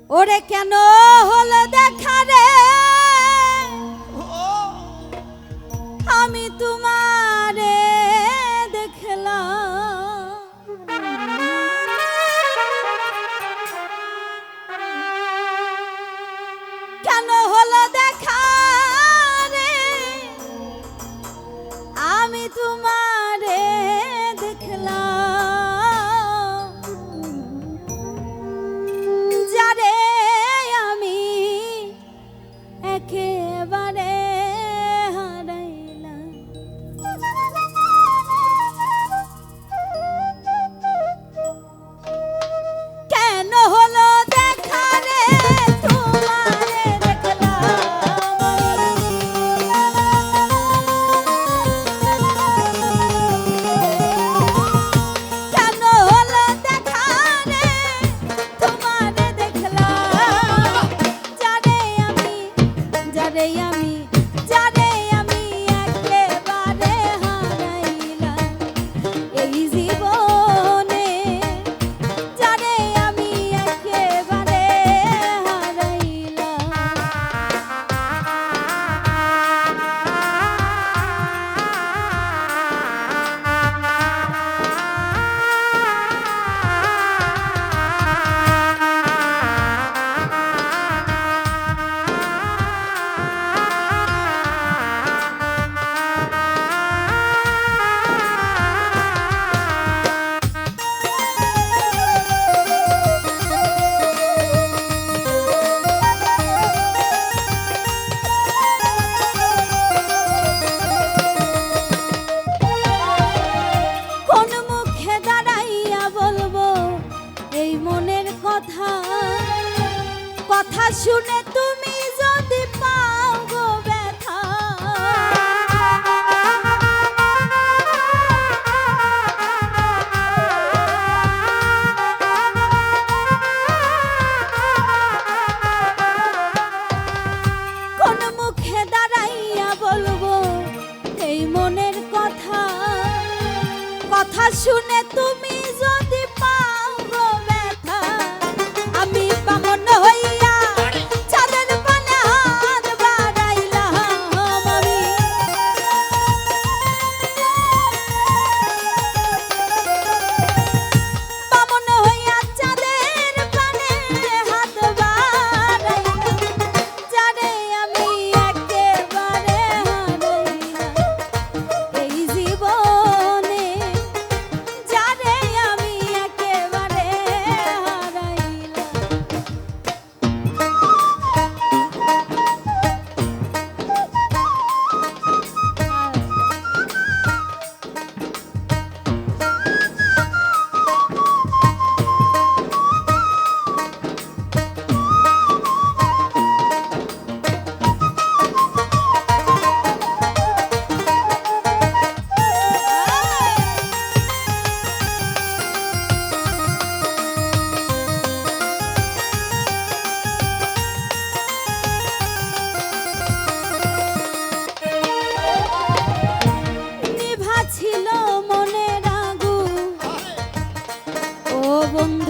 ওরে কেন হলো দেখা রে আমি তোমারে দেখলাম কেন হলো দেখা রে আমি তোমারে দেখলাম যারে আমি একেবারে হারাইলাম কেন হলো দেখা রে তোমারে দেখলাম কেন হলো দেখা রে তোমারে দেখলাম যারে আমি যারে আমি একেবারে হারাইলাম এই জীবনে যারে আমি একেবারে কোন মুখে দাঁড়াইয়া বলবো এই মনের কথা কথা শুনে তুমি যদি পাও গো ব্যথা কোন মুখে দাঁড়াইয়া বলবো এই মনের কথা কথা শুনে তুমি যদি পাও গো ব্যথা আমি বামন হইয়া চাঁদের পানে হাত বাড়াইলাম আমি বামন হইয়া চাঁদের পানে হাত বাড়াইলাম যারে আমি একেবারে হারাইলাম এই জীবনে যারে আমি একেবারে হারাইলাম নিভা ছিল মনের আগুন ও বন্ধু